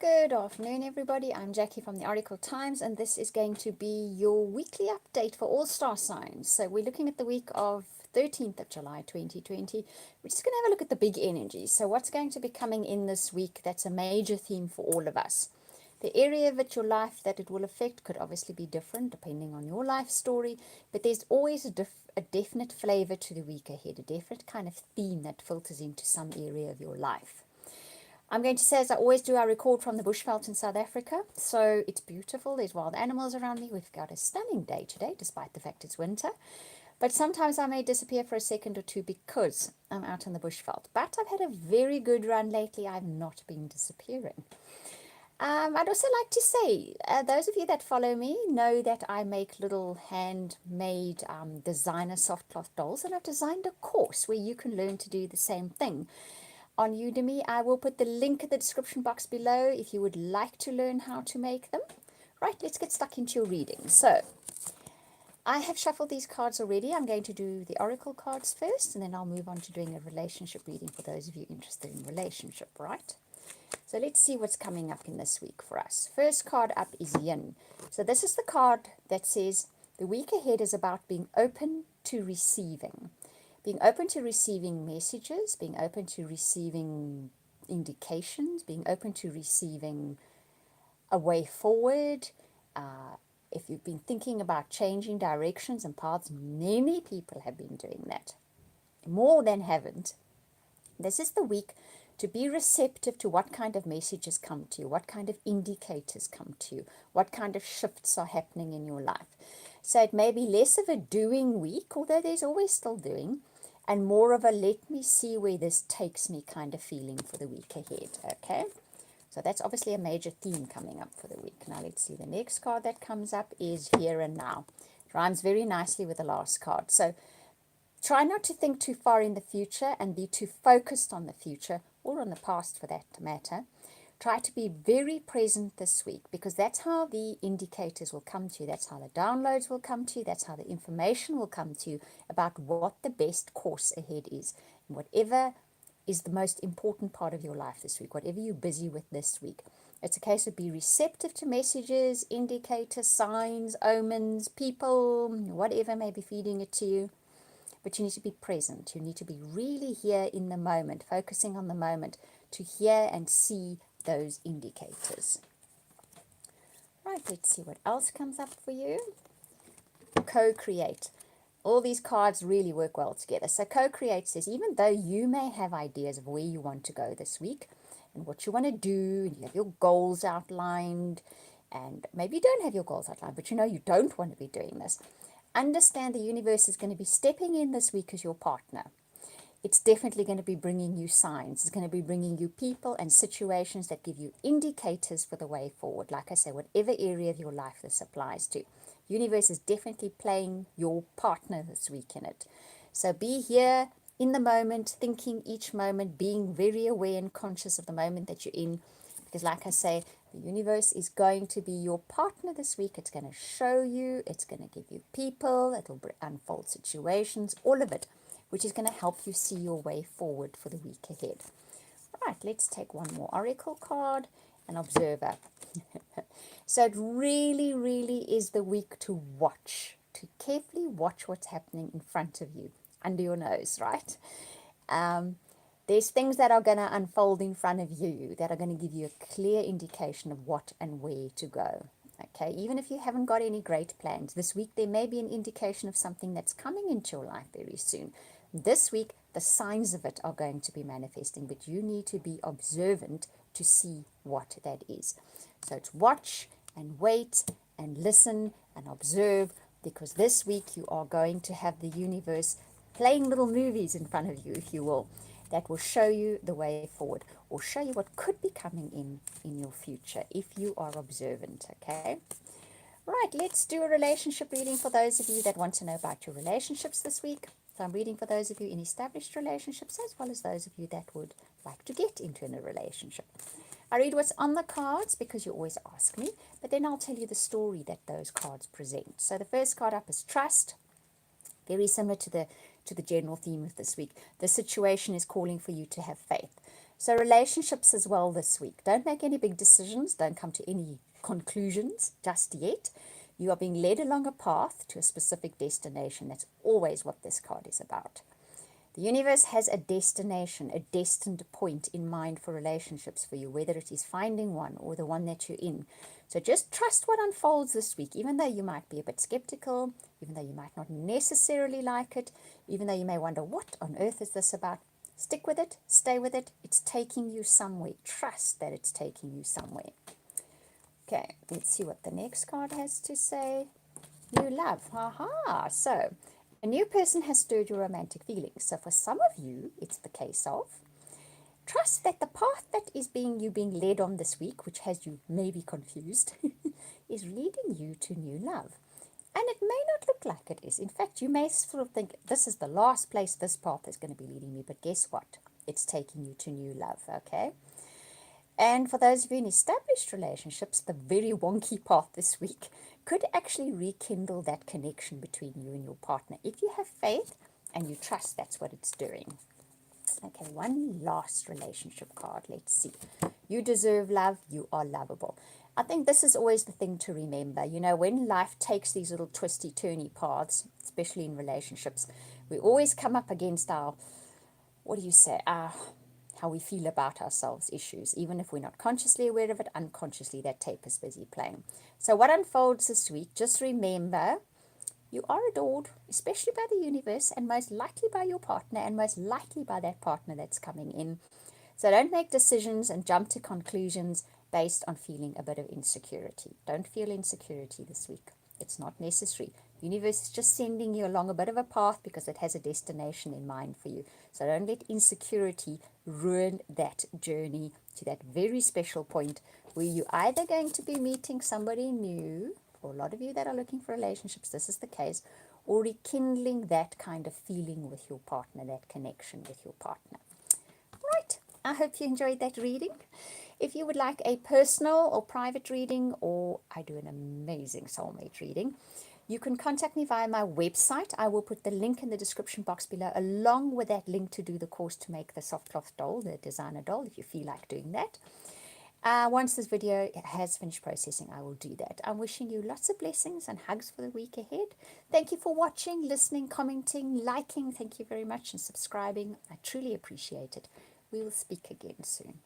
Good afternoon, everybody. I'm Jackie from the Oracle Times, and this is going to be your weekly update for all star signs. So we're looking at the week of 13th of July 2020. We're just going to have a look at the big energies. So what's going to be coming in this week that's a major theme for all of us? The area of it, your life that it will affect could obviously be different depending on your life story, but there's always a definite flavor to the week ahead, a definite kind of theme that filters into some area of your life. I'm going to say, as I always do, I record from the bushveld in South Africa, so it's beautiful. There's wild animals around me. We've got a stunning day today, despite the fact it's winter. But sometimes I may disappear for a second or two because I'm out in the bushveld. But I've had a very good run lately. I've not been disappearing. I'd also like to say, those of you that follow me know that I make little handmade designer soft cloth dolls, and I've designed a course where you can learn to do the same thing on Udemy. I will put the link in the description box below if you would like to learn how to make them. Right, let's get stuck into your reading. So, I have shuffled these cards already. I'm going to do the oracle cards first, and then I'll move on to doing a relationship reading for those of you interested in relationship, right? So let's see what's coming up in this week for us. First card up is Yin. So this is the card that says the week ahead is about being open to receiving. Being open to receiving messages, being open to receiving indications, being open to receiving a way forward. If you've been thinking about changing directions and paths, many people have been doing that. More than haven't. This is the week to be receptive to what kind of messages come to you, what kind of indicators come to you, what kind of shifts are happening in your life. So it may be less of a doing week, although there's always still doing, and more of a let me see where this takes me kind of feeling for the week ahead, okay? So that's obviously a major theme coming up for the week. Now let's see, the next card that comes up is Here and Now. It rhymes very nicely with the last card. So try not to think too far in the future and be too focused on the future, or on the past for that matter. Try to be very present this week, because that's how the indicators will come to you. That's how the downloads will come to you. That's how the information will come to you about what the best course ahead is. And whatever is the most important part of your life this week, whatever you're busy with this week. It's a case of be receptive to messages, indicators, signs, omens, people, whatever may be feeding it to you. But you need to be present. You need to be really here in the moment, focusing on the moment to hear and see those indicators. Right, let's see what else comes up for you. Co-create. All these cards really work well together. So co-create says, even though you may have ideas of where you want to go this week and what you want to do, and you have your goals outlined, and maybe you don't have your goals outlined, but you know you don't want to be doing this. Understand the universe is going to be stepping in this week as your partner. It's definitely going to be bringing you signs. It's going to be bringing you people and situations that give you indicators for the way forward. Like I say, whatever area of your life this applies to. Universe is definitely playing your partner this week in it. So be here in the moment, thinking each moment, being very aware and conscious of the moment that you're in. Because like I say, the universe is going to be your partner this week. It's going to show you, it's going to give you people, it'll unfold situations, all of it, which is going to help you see your way forward for the week ahead. Right, let's take one more oracle card, an observer. So it really, really is the week to watch, to carefully watch what's happening in front of you, under your nose, right? There's things that are going to unfold in front of you that are going to give you a clear indication of what and where to go. Okay, even if you haven't got any great plans, this week there may be an indication of something that's coming into your life very soon. This week, the signs of it are going to be manifesting, but you need to be observant to see what that is. So it's watch and wait and listen and observe, because this week you are going to have the universe playing little movies in front of you, if you will, that will show you the way forward, or show you what could be coming in your future if you are observant, okay? Right, let's do a relationship reading for those of you that want to know about your relationships this week. So I'm reading for those of you in established relationships, as well as those of you that would like to get into a relationship. I read what's on the cards because you always ask me, but then I'll tell you the story that those cards present. So the first card up is trust. Very similar to the general theme of this week. The situation is calling for you to have faith. So relationships as well this week. Don't make any big decisions. Don't come to any conclusions just yet. You are being led along a path to a specific destination. That's always what this card is about. The universe has a destination, a destined point in mind for relationships for you, whether it is finding one or the one that you're in. So just trust what unfolds this week, even though you might be a bit skeptical, even though you might not necessarily like it, even though you may wonder, what on earth is this about? Stick with it, stay with it. It's taking you somewhere. Trust that it's taking you somewhere. Okay, let's see what the next card has to say. New love. Aha. So, a new person has stirred your romantic feelings. So, for some of you, it's the case of trust that the path that is being led on this week, which has you maybe confused, is leading you to new love. And it may not look like it is. In fact, you may sort of think, this is the last place this path is going to be leading me. But guess what? It's taking you to new love, okay? And for those of you in established relationships, the very wonky path this week could actually rekindle that connection between you and your partner. If you have faith and you trust, that's what it's doing. Okay, one last relationship card. Let's see. You deserve love. You are lovable. I think this is always the thing to remember. You know, when life takes these little twisty, turny paths, especially in relationships, we always come up against our, what do you say, how we feel about ourselves issues. Even if we're not consciously aware of it, unconsciously that tape is busy playing. So what unfolds this week, just remember, you are adored, especially by the universe, and most likely by your partner, and most likely by that partner that's coming in. So don't make decisions and jump to conclusions based on feeling a bit of insecurity. Don't feel insecurity this week. It's not necessary. The universe is just sending you along a bit of a path because it has a destination in mind for you. So don't let insecurity ruin that journey to that very special point where you're either going to be meeting somebody new, for a lot of you that are looking for relationships, this is the case, or rekindling that kind of feeling with your partner, that connection with your partner. Right, I hope you enjoyed that reading. If you would like a personal or private reading, or I do an amazing soulmate reading, you can contact me via my website. I will put the link in the description box below, along with that link to do the course to make the soft cloth doll, the designer doll, if you feel like doing that. Once this video has finished processing, I will do that. I'm wishing you lots of blessings and hugs for the week ahead. Thank you for watching, listening, commenting, liking. Thank you very much, and subscribing. I truly appreciate it. We will speak again soon.